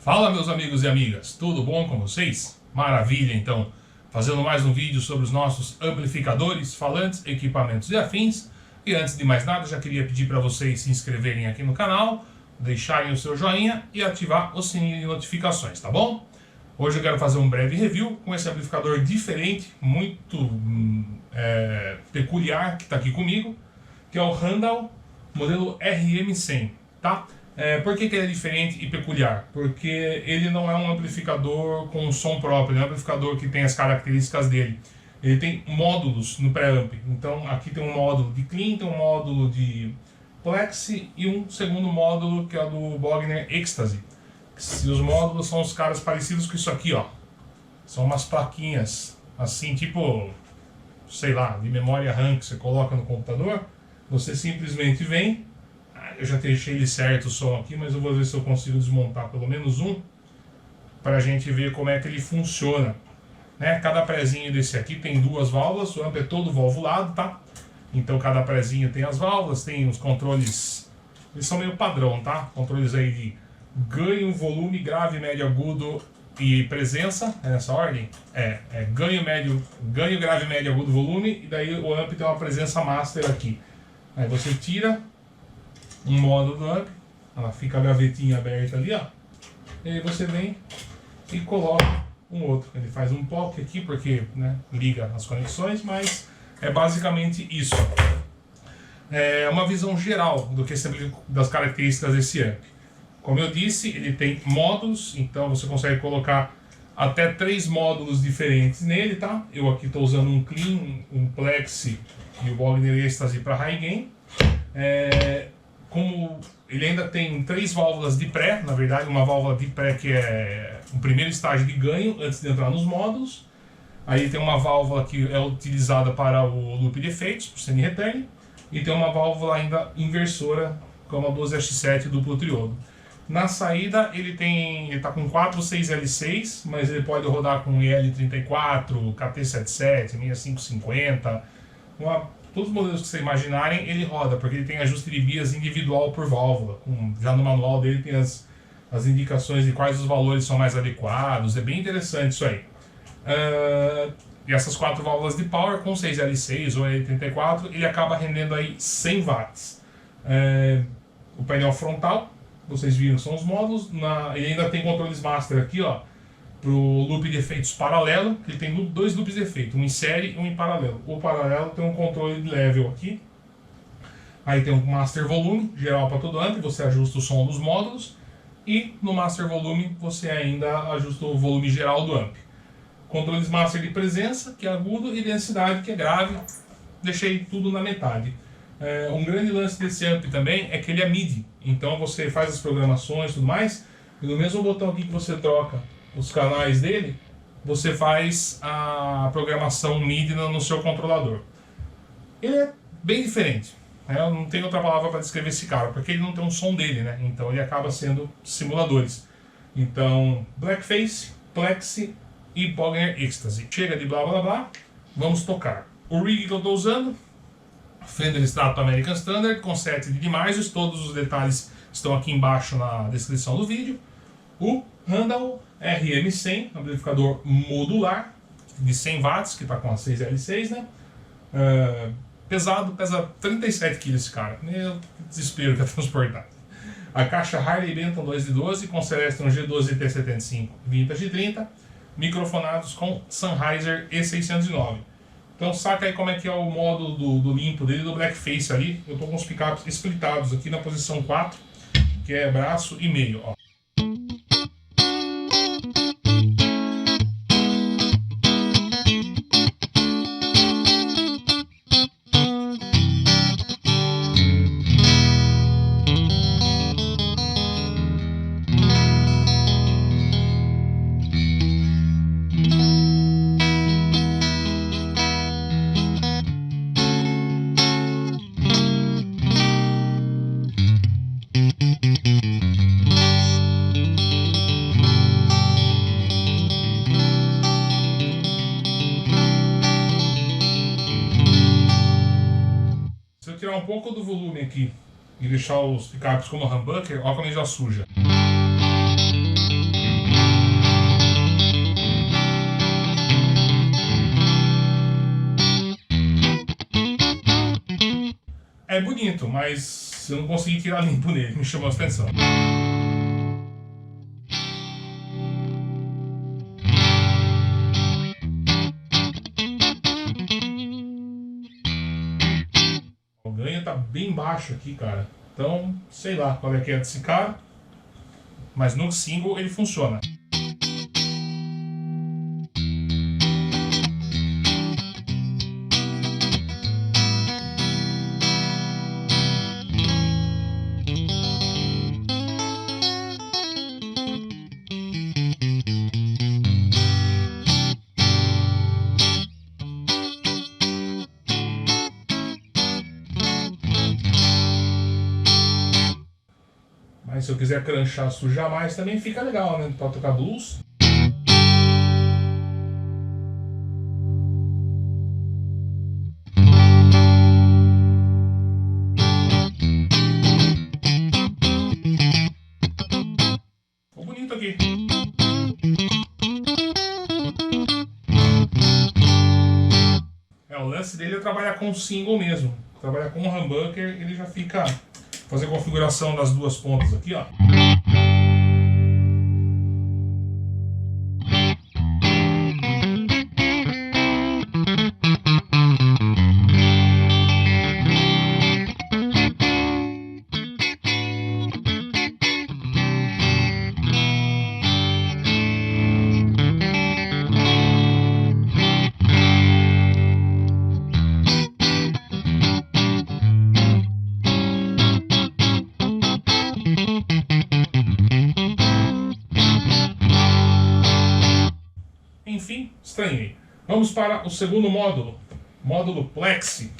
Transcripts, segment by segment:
Fala, meus amigos e amigas, tudo bom com vocês? Maravilha, então, fazendo mais um vídeo sobre os nossos amplificadores, falantes, equipamentos e afins. E antes de mais nada, já queria pedir para vocês se inscreverem aqui no canal, deixarem o seu joinha e ativar o sininho de notificações, tá bom? Hoje eu quero fazer um breve review com esse amplificador diferente, muito peculiar, que está aqui comigo, que é o Randall modelo RM100, tá? Por que ele é diferente e peculiar? Porque ele não é um amplificador com som próprio, ele é um amplificador que tem as características dele. Ele tem módulos no pré-amp, então aqui tem um módulo de clean, tem um módulo de plexi e um segundo módulo que é do Bogner Ecstasy. E os módulos são os caras parecidos com isso aqui, ó. São umas plaquinhas, assim, tipo, sei lá, de memória RAM que você coloca no computador. Você simplesmente vem. Eu já deixei ele certo o som aqui, mas eu vou ver se eu consigo desmontar pelo menos um para a gente ver como é que ele funciona, né? Cada prezinho desse aqui tem duas válvulas, o amp é todo valvulado, tá? Então cada prezinho tem as válvulas, tem os controles, eles são meio padrão, tá? Controles aí de ganho, volume, grave, médio, agudo e presença, é nessa ordem? Ganho, grave, médio, agudo, volume, e daí o amp tem uma presença master aqui. Aí você tira um módulo do amp, ela fica a gavetinha aberta ali, ó. E aí você vem e coloca um outro. Ele faz um POC aqui porque, né, liga as conexões, mas é basicamente isso. É uma visão geral do que das características desse amp. Como eu disse, ele tem módulos, então você consegue colocar até 3 módulos diferentes nele, tá? Eu aqui estou usando um clean, um plexi e o Bogner Ecstasy para high gain. Como ele ainda tem 3 válvulas de pré, na verdade uma válvula de pré que é o primeiro estágio de ganho antes de entrar nos módulos. Aí tem uma válvula que é utilizada para o loop de efeitos, para o semi-return, e tem uma válvula ainda inversora, como a 12H7 duplo triodo. Na saída ele está com 4 6L6, mas ele pode rodar com IL34, KT77, 6550, todos os modelos que você imaginarem ele roda, porque ele tem ajuste de bias individual por válvula. Já no manual dele tem as indicações de quais os valores são mais adequados, é bem interessante isso aí. E essas 4 válvulas de power com 6L6 ou L34, ele acaba rendendo aí 100 watts. O painel frontal, vocês viram, são os módulos. Ele ainda tem controles master aqui, ó, para o loop de efeitos paralelo, que ele tem 2 loops de efeito, um em série e um em paralelo. O paralelo tem um controle de level aqui. Aí tem um master volume geral para todo amp, você ajusta o som dos módulos. E no master volume você ainda ajusta o volume geral do amp. Controles master de presença, que é agudo, e densidade, que é grave. Deixei tudo na metade. Um grande lance desse amp também é que ele é MIDI. Então você faz as programações e tudo mais, e no mesmo botão aqui que você troca os canais dele, você faz a programação MIDI no seu controlador. Ele é bem diferente, né? Eu não tenho outra palavra para descrever esse cara, porque ele não tem um som dele, né? Então ele acaba sendo simuladores. Então, Blackface, Plexi e Bogner Ecstasy. Chega de blá blá blá, vamos tocar. O rig que eu estou usando, Fender Strato American Standard com 7 de dimises, todos os detalhes estão aqui embaixo na descrição do vídeo. O Randall RM100, amplificador modular de 100 watts, que está com a 6L6, né? Pesado, pesa 37 kg esse cara. Meu desespero que é transportar. A caixa Harley Benton 2 de 12 com Celestion G12 T75 Vintage 30, microfonados com Sennheiser E609. Então saca aí como é que é o módulo do limpo dele, do Blackface ali. Eu estou com os picapes splitados aqui na posição 4, que é braço e meio, ó. Tirar um pouco do volume aqui e deixar os picapes como humbucker, olha como ele já suja. É bonito, mas eu não consegui tirar limpo nele, me chamou a atenção. O ganho tá bem baixo aqui, cara. Então, sei lá qual é que é desse cara. Mas no single ele funciona. Mas se eu quiser cranchar, sujar mais, também fica legal, né? Pra tocar blues. Ficou bonito aqui. O lance dele é trabalhar com o single mesmo. Trabalhar com o humbucker, ele já fica... Fazer a configuração das duas pontas aqui, ó. Enfim, estranhei. Vamos para o segundo módulo. Módulo Plexi.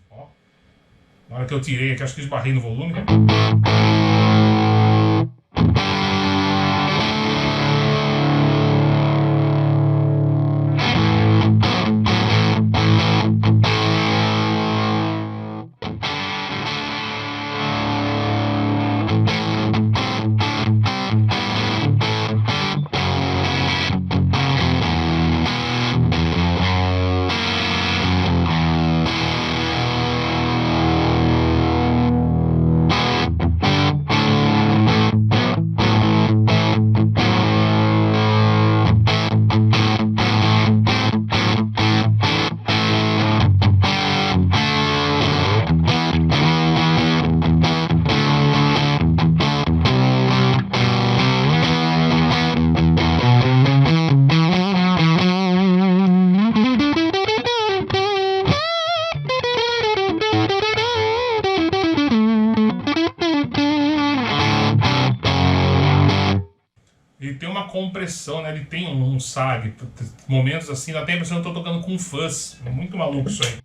Ó, na hora que eu tirei aqui, acho que esbarrei no volume. Ele tem uma compressão, né? Ele tem um sag. Momentos assim, dá até a impressão que eu tô tocando com fuzz. É muito maluco isso aí.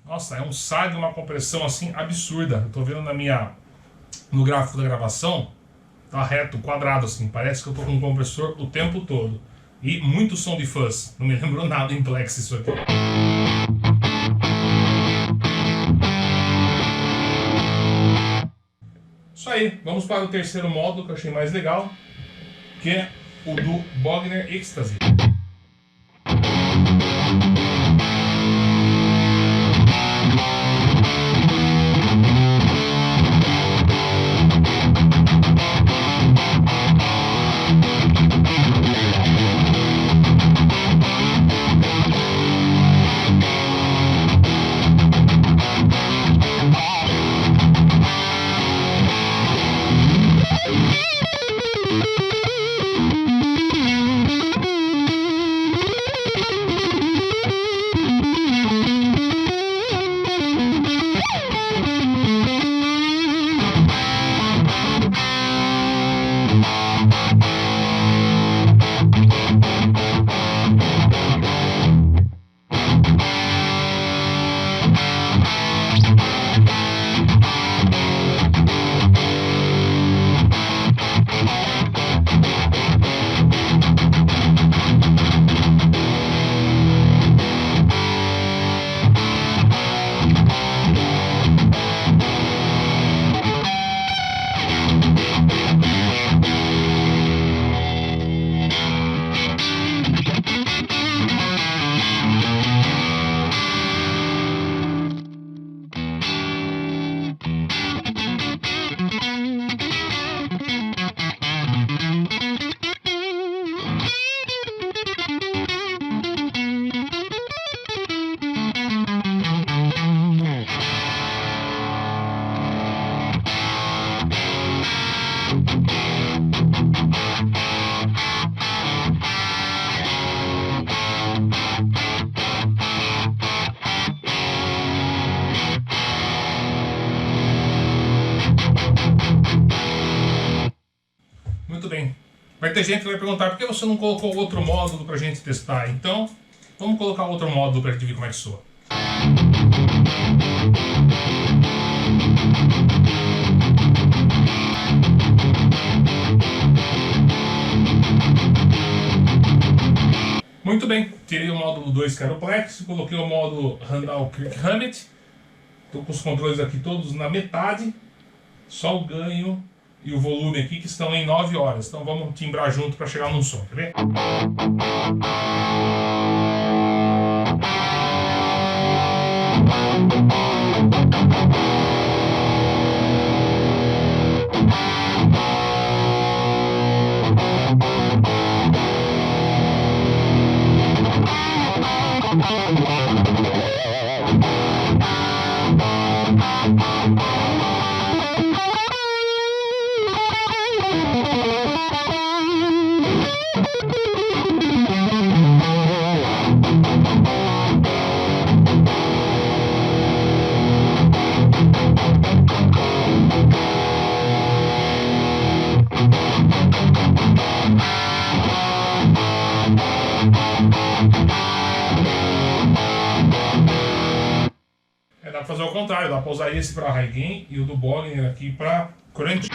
Nossa, é um sag, uma compressão assim absurda. Eu tô vendo no gráfico da gravação, tá reto, quadrado assim. Parece que eu tô com um compressor o tempo todo. E muito som de fuzz. Não me lembrou nada em Plex isso aqui. Isso aí, vamos para o terceiro módulo que eu achei mais legal, que é o do Bogner Ecstasy. Vai ter gente que vai perguntar por que você não colocou outro módulo pra gente testar. Então, vamos colocar outro módulo pra gente ver como é que soa. Muito bem, tirei o módulo 2 que era o Plex, coloquei o módulo Randall Kirk Hammett. Estou com os controles aqui todos na metade, só o ganho e o volume aqui que estão em 9 horas. Então vamos timbrar junto para chegar num som, quer ver? Dá pra fazer ao contrário, dá pra usar esse para high gain e o do Bogner aqui para crunch.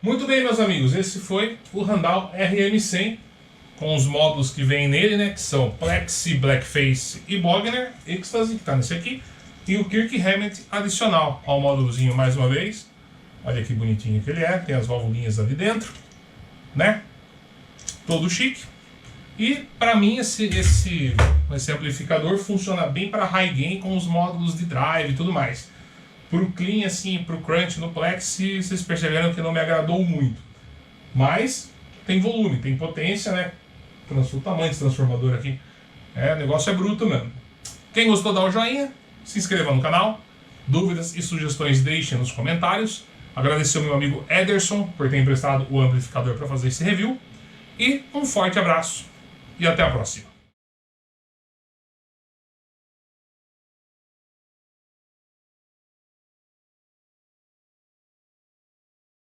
Muito bem, meus amigos, esse foi o Randall RM100 com os módulos que vem nele, né, que são Plexi, Blackface e Bogner, Ecstasy, que está nesse aqui, e o Kirk Hammett adicional ao módulozinho mais uma vez. Olha que bonitinho que ele é, tem as válvulinhas ali dentro, né, todo chique. E para mim esse amplificador funciona bem para high gain com os módulos de drive e tudo mais. Pro clean, assim, pro crunch no Plex, vocês perceberam que não me agradou muito. Mas tem volume, tem potência, né? O tamanho desse transformador aqui. O negócio é bruto mesmo. Quem gostou, dá o joinha, se inscreva no canal. Dúvidas e sugestões deixem nos comentários. Agradecer ao meu amigo Ederson por ter emprestado o amplificador para fazer esse review. E um forte abraço e até a próxima.